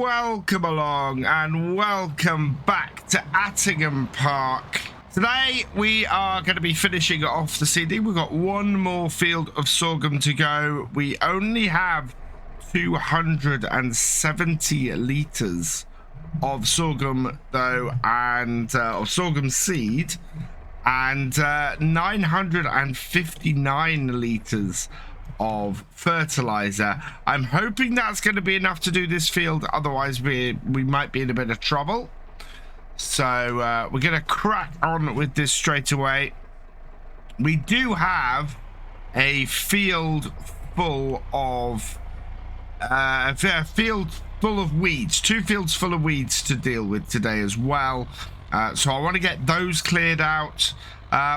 welcome along and welcome back to Attingham Park. Today we are going to be finishing off the CD. We've got one more field of sorghum to go. We only have 270 litres of sorghum though, and of sorghum seed, and 959 litres of fertilizer. I'm hoping that's going to be enough to do this field, otherwise we might be in a bit of trouble. So we're going to crack on with this straight away. We do have a field full of weeds, 2 fields full of weeds to deal with today as well. So I want to get those cleared out.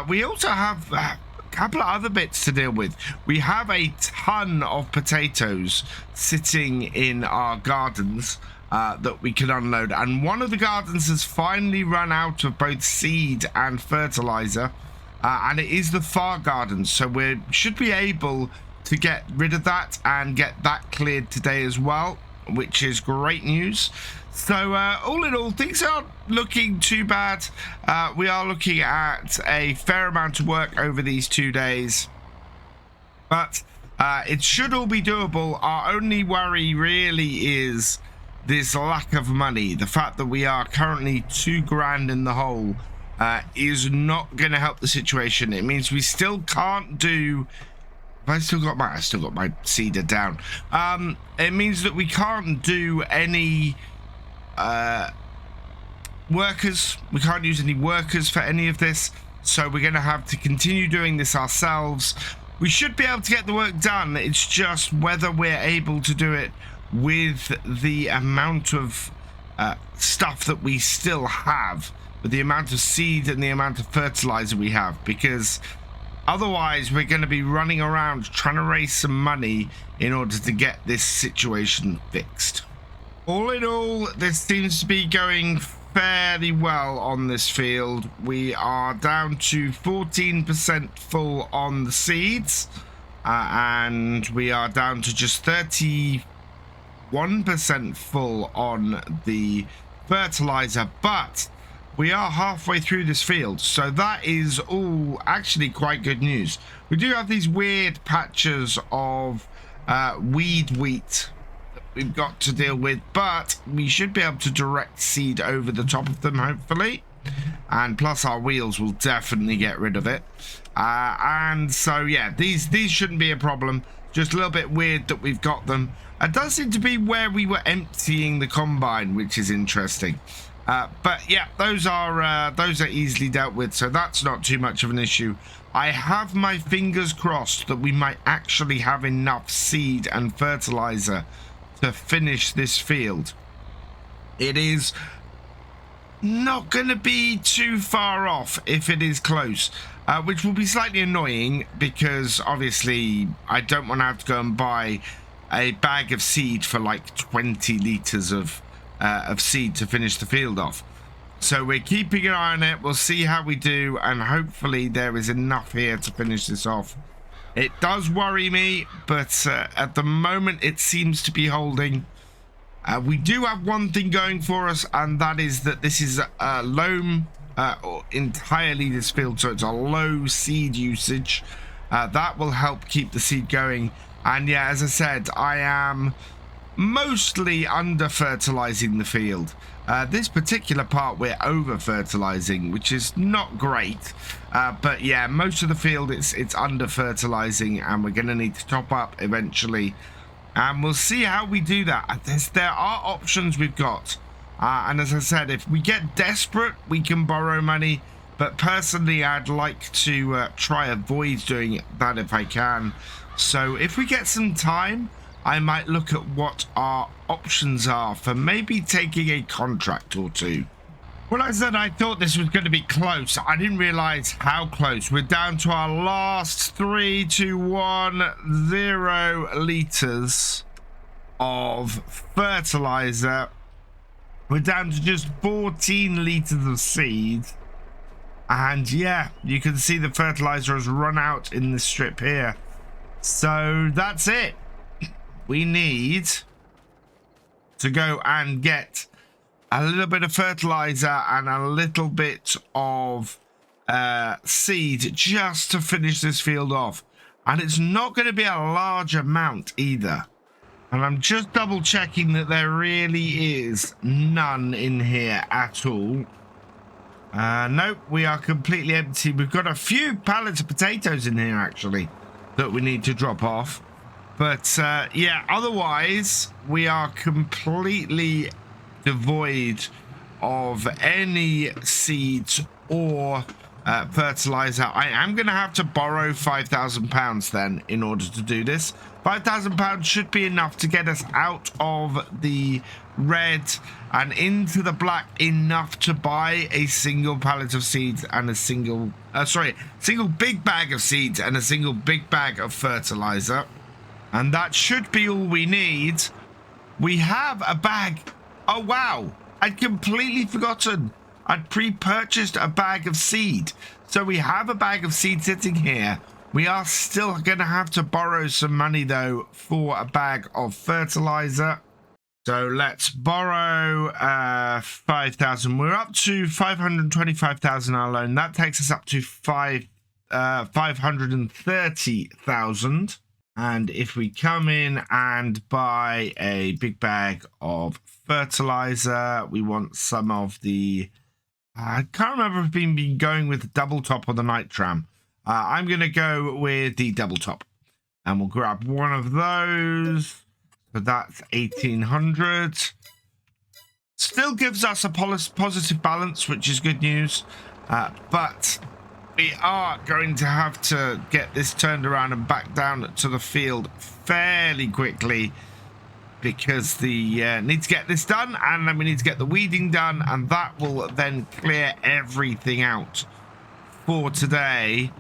We also have couple of other bits to deal with. We have a ton of potatoes sitting in our gardens that we can unload, and one of the gardens has finally run out of both seed and fertilizer, and it is the far garden, so we should be able to get rid of that and get that cleared today as well, which is great news. So all in all, things aren't looking too bad. We are looking at a fair amount of work over these 2 days, but it should all be doable. Our only worry really is this lack of money. The fact that we are currently 2 grand in the hole is not going to help the situation. It means we still can't do... I still got my seeder down. It means that we can't do any workers. We can't use any workers for any of this, so we're going to have to continue doing this ourselves. We should be able to get the work done. It's just whether we're able to do it with the amount of stuff that we still have, with the amount of seed and the amount of fertilizer we have, because otherwise we're going to be running around trying to raise some money in order to get this situation fixed. All in all, this seems to be going fairly well on this field. We are down to 14% full on the seeds, and we are down to just 31% full on the fertilizer, but we are halfway through this field, so that is all actually quite good news. We do have these weird patches of weed wheat we've got to deal with, but we should be able to direct seed over the top of them, hopefully, and plus our wheels will definitely get rid of it. And so yeah, these shouldn't be a problem. Just a little bit weird that we've got them. It does seem to be where we were emptying the combine, which is interesting. But yeah, those are easily dealt with, so that's not too much of an issue. I have my fingers crossed that we might actually have enough seed and fertilizer to finish this field. It is not going to be too far off if it is close, which will be slightly annoying because obviously I don't want to have to go and buy a bag of seed for like 20 litres of seed to finish the field off. So we're keeping an eye on it. We'll see how we do, and hopefully there is enough here to finish this off. It does worry me, but at the moment it seems to be holding. We do have one thing going for us, and that is that this is a loam entirely this field, so it's a low seed usage. That will help keep the seed going. And yeah, as I said, I am mostly under fertilizing the field. This particular part we're over fertilizing, which is not great, but yeah, most of the field it's under fertilizing, and we're going to need to top up eventually, and we'll see how we do that. There are options we've got, and as I said, if we get desperate we can borrow money, but personally I'd like to try avoid doing that if I can. So if we get some time, I might look at what our options are for maybe taking a contract or 2. Well, I said I thought this was going to be close. I didn't realize how close. We're down to our last 3, 2, 1, 0 litres of fertilizer. We're down to just 14 litres of seed. And yeah, you can see the fertilizer has run out in this strip here. So that's it. We need to go and get a little bit of fertilizer and a little bit of seed just to finish this field off. And it's not going to be a large amount either. And I'm just double checking that there really is none in here at all. Nope, we are completely empty. We've got a few pallets of potatoes in here actually that we need to drop off. But yeah, otherwise we are completely devoid of any seeds or fertilizer. I am going to have to borrow £5,000 then in order to do this. £5,000 should be enough to get us out of the red and into the black, enough to buy a single pallet of seeds and a single big bag of seeds and a single big bag of fertilizer. And that should be all we need. We have a bag. Oh wow, I'd completely forgotten. I'd pre-purchased a bag of seed. So we have a bag of seed sitting here. We are still going to have to borrow some money, though, for a bag of fertilizer. So let's borrow 5,000. We're up to 525,000 our loan. That takes us up to 530,000. And if we come in and buy a big bag of fertilizer, we want some of the... I can't remember if we've been going with the double top or the night tram. I'm going to go with the double top. And we'll grab one of those. So that's 1,800. Still gives us a positive balance, which is good news. But we are going to have to get this turned around and back down to the field fairly quickly. Because the need to get this done, and then we need to get the weeding done, and that will then clear everything out for today.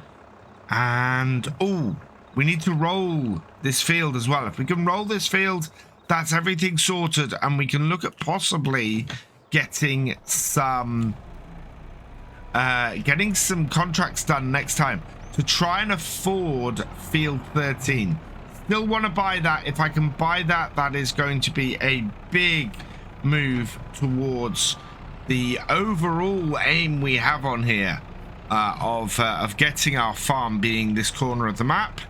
And oh, we need to roll this field as well. If we can roll this field, that's everything sorted, and we can look at possibly getting some contracts done next time to try and afford field 13. Still want to buy that. If I can buy that, that is going to be a big move towards the overall aim we have on here of getting our farm being this corner of the map.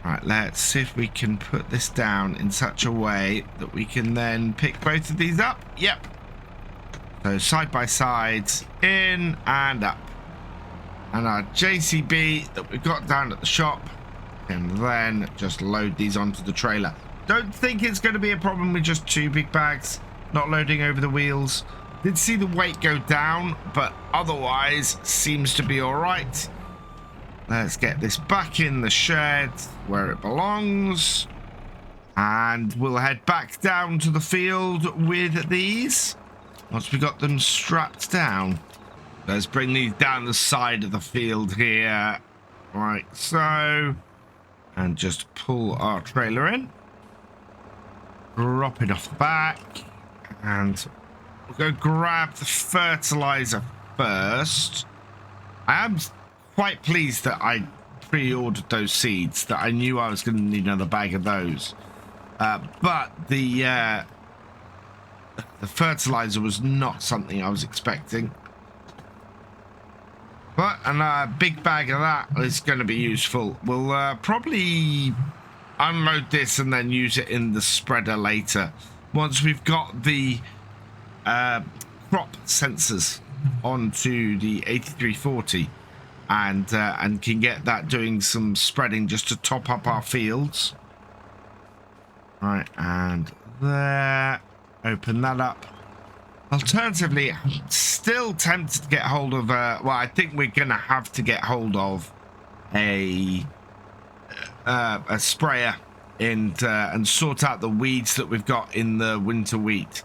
Right, let's see if we can put this down in such a way that we can then pick both of these up. Yep. So side by side, in and up. And our JCB that we've got down at the shop. And then just load these onto the trailer. Don't think it's going to be a problem with just 2 big bags not loading over the wheels. Did see the weight go down, but otherwise seems to be all right. Let's get this back in the shed where it belongs. And we'll head back down to the field with these once we got them strapped down. Let's bring these down the side of the field here. Right, so... and just pull our trailer in. Drop it off the back. And we'll go grab the fertilizer first. I am quite pleased that I pre-ordered those seeds, that I knew I was going to need another bag of those. But the fertilizer was not something I was expecting. But a big bag of that is going to be useful. We'll probably unload this and then use it in the spreader later. Once we've got the crop sensors onto the 8340 and can get that doing some spreading just to top up our fields. Right, and there. Open that up. Alternatively, I'm still tempted to get hold of well, I think we're gonna have to get hold of a sprayer and sort out the weeds that we've got in the winter wheat.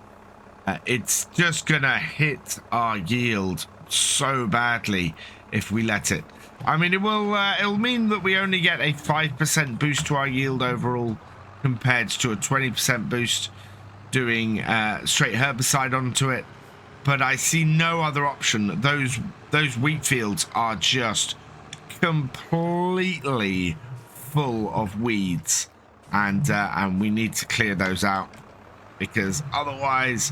It's just gonna hit our yield so badly if we let it. I mean, it'll mean that we only get a 5% boost to our yield overall compared to a 20% boost doing straight herbicide onto it, but I see no other option. Those wheat fields are just completely full of weeds, and we need to clear those out. because otherwise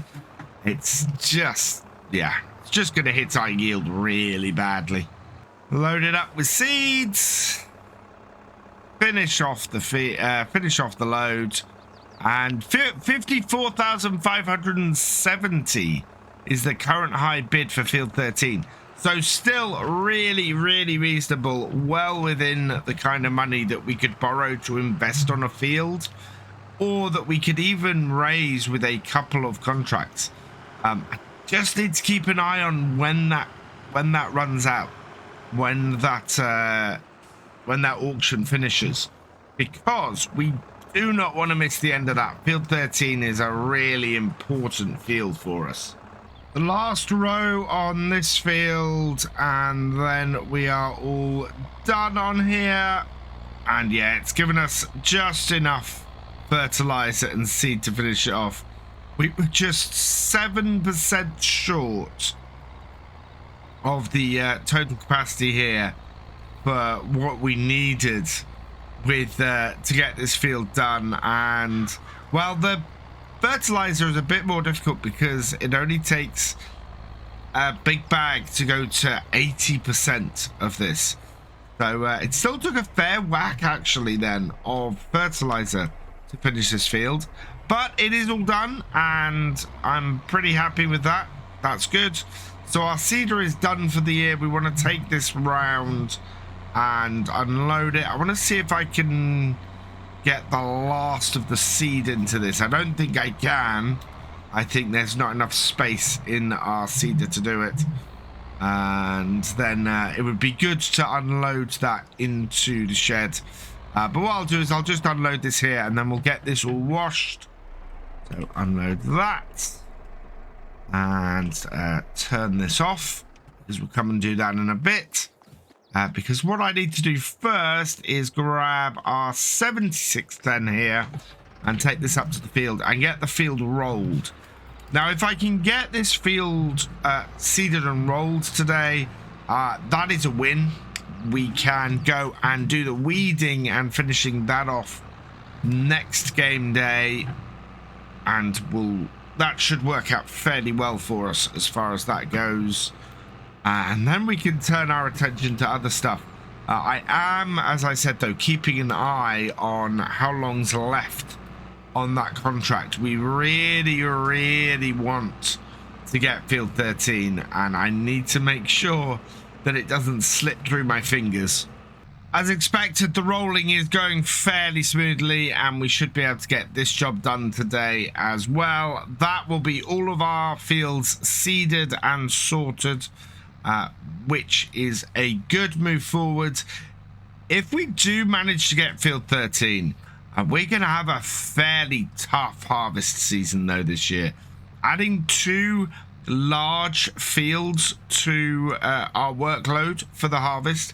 it's just, yeah, it's just going to hit our yield really badly. Load it up with seeds. Finish off the load. And 54,570 is the current high bid for field 13. So still really, really reasonable, well within the kind of money that we could borrow to invest on a field, or that we could even raise with a couple of contracts. I just need to keep an eye on when that runs out, when that auction finishes, because we do not want to miss the end of that. Field 13 is a really important field for us. The last row on this field, and then we are all done on here. And yeah, it's given us just enough fertilizer and seed to finish it off. We were just 7% short of the total capacity here for what we needed with to get this field done. And well, the fertilizer is a bit more difficult because it only takes a big bag to go to 80% of this. So it still took a fair whack actually then of fertilizer to finish this field, but it is all done and I'm pretty happy with that. That's good. So our seeder is done for the year. We want to take this round and unload it. I want to see if I can get the last of the seed into this. I don't think I can. I think there's not enough space in our seeder to do it. And then it would be good to unload that into the shed. But what I'll do is I'll just unload this here and then we'll get this all washed. So unload that. And turn this off, because we'll come and do that in a bit. Because what I need to do first is grab our 7610 here and take this up to the field and get the field rolled. Now, if I can get this field seeded and rolled today, that is a win. We can go and do the weeding and finishing that off next game day, and that should work out fairly well for us as far as that goes. And then we can turn our attention to other stuff. I am, as I said, though, keeping an eye on how long's left on that contract. We really, really want to get field 13, and I need to make sure that it doesn't slip through my fingers. As expected, the rolling is going fairly smoothly, and we should be able to get this job done today as well. That will be all of our fields seeded and sorted, which is a good move forward. If we do manage to get field 13, we're going to have a fairly tough harvest season though this year. Adding 2 large fields to our workload for the harvest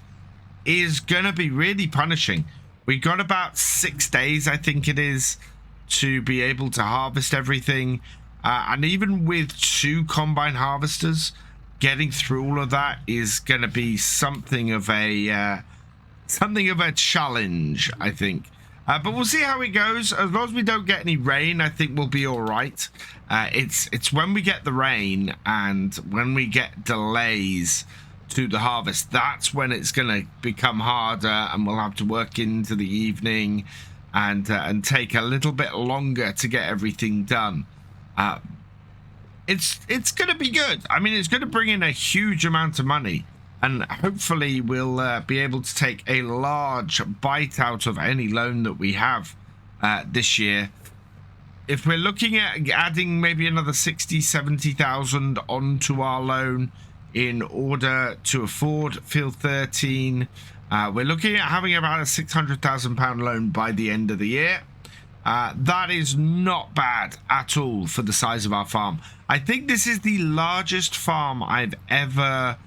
is going to be really punishing. We got about 6 days, I think it is, to be able to harvest everything. And even with 2 combine harvesters, getting through all of that is going to be something of a challenge, I think. But we'll see how it goes. As long as we don't get any rain, I think we'll be all right. It's when we get the rain and when we get delays to the harvest, that's when it's going to become harder, and we'll have to work into the evening and take a little bit longer to get everything done. It's going to be good. I mean, it's going to bring in a huge amount of money, and hopefully we'll be able to take a large bite out of any loan that we have this year. If we're looking at adding maybe another 60,000-70,000 onto our loan in order to afford field 13, we're looking at having about a £600,000 loan by the end of the year. That is not bad at all for the size of our farm. I think this is the largest farm I've ever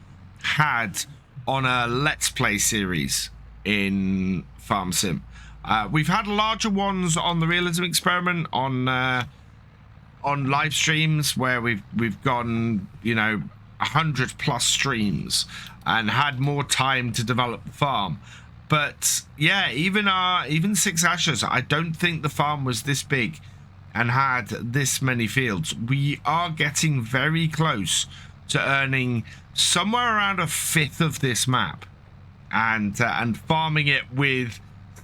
had on a Let's Play series in Farm Sim. We've had larger ones on the Realism Experiment on live streams where we've gone, 100+ streams and had more time to develop the farm. But yeah, even 6 Ashers, I don't think the farm was this big. and had this many fields. We are getting very close to earning somewhere around a fifth of this map, and farming it with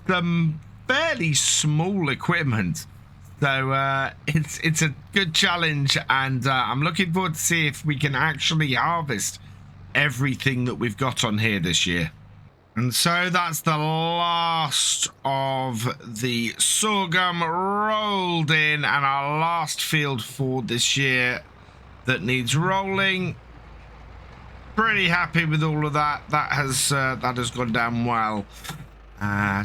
some fairly small equipment. So it's a good challenge, and I'm looking forward to see if we can actually harvest everything that we've got on here this year. And so that's the last of the sorghum rolled in, and our last field for this year that needs rolling. Pretty happy with all of that. That has gone down well.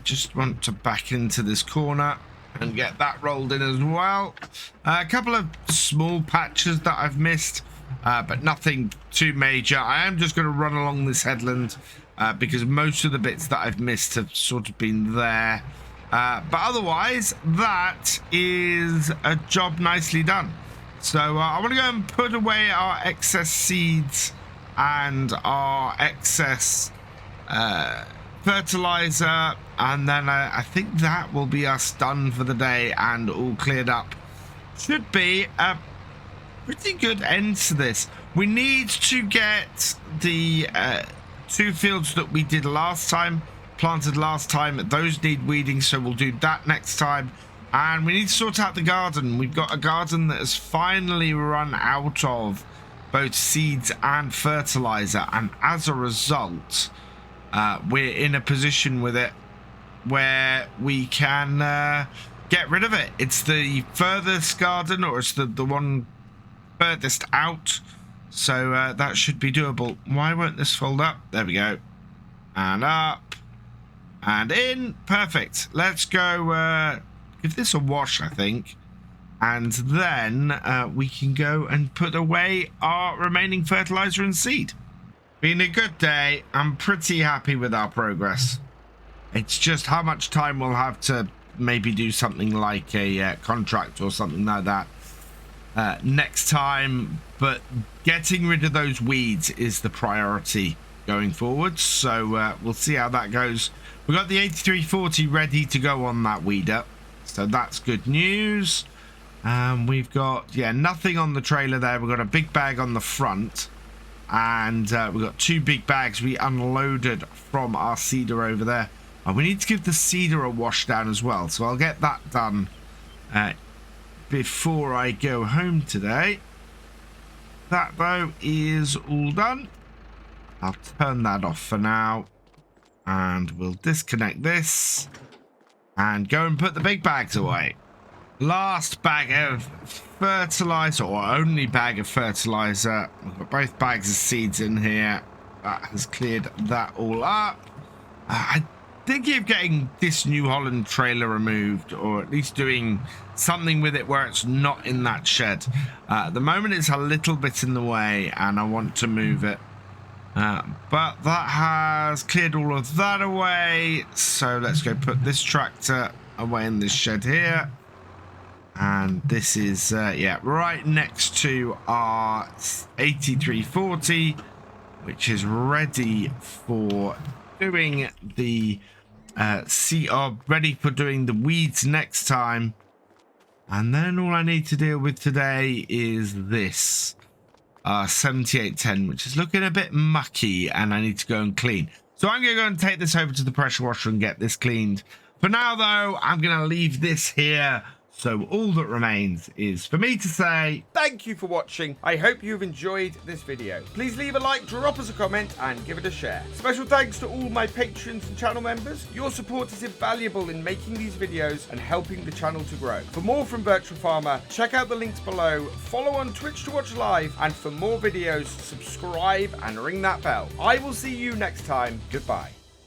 Just want to back into this corner and get that rolled in as well. A couple of small patches that I've missed, but nothing too major. I am just going to run along this headland because most of the bits that I've missed have sort of been there. But otherwise, that is a job nicely done. So I want to go and put away our excess seeds and our excess fertilizer, and then I think that will be us done for the day and all cleared up. Should be a pretty good end to this. We need to get the 2 fields that we did planted last time. Those need weeding, so we'll do that next time. And we need to sort out the garden. We've got a garden that has finally run out of both seeds and fertilizer, and as a result, we're in a position with it where we can get rid of it. It's the furthest garden, or it's the one furthest out, so that should be doable. Why won't this fold up? There we go. And up and in. Perfect. Let's go give this a wash, I think, and then we can go and put away our remaining fertilizer and seed. Been a good day. I'm pretty happy with our progress. It's just how much time we'll have to maybe do something like a contract or something like that next time, but getting rid of those weeds is the priority going forward. So we'll see how that goes. We've got the 8340 ready to go on that weeder, so that's good news. We've got nothing on the trailer there. We've got a big bag on the front, and we've got 2 big bags we unloaded from our seeder over there. We need to give the seeder a wash down as well, so I'll get that done before I go home today. That though is all done. I'll turn that off for now, and we'll disconnect this and go and put the big bags away. Last bag of fertilizer, or only bag of fertilizer. We've got both bags of seeds in here. That has cleared that all up. I'm thinking of getting this New Holland trailer removed, or at least doing something with it where it's not in that shed. At the moment it's a little bit in the way and I want to move it. But that has cleared all of that away. So let's go put this tractor away in this shed here. And this is, right next to our 8340, which is ready for doing the ready for doing the weeds next time. And then all I need to deal with today is this 7810, which is looking a bit mucky, and I need to go and clean. So I'm going to go and take this over to the pressure washer and get this cleaned. For now, though, I'm going to leave this here. So all that remains is for me to say thank you for watching. I hope you've enjoyed this video. Please leave a like, drop us a comment, and give it a share. Special thanks to all my patrons and channel members. Your support is invaluable in making these videos and helping the channel to grow. For more from Virtual Farmer, check out the links below, follow on Twitch to watch live, and for more videos, subscribe and ring that bell. I will see you next time. Goodbye.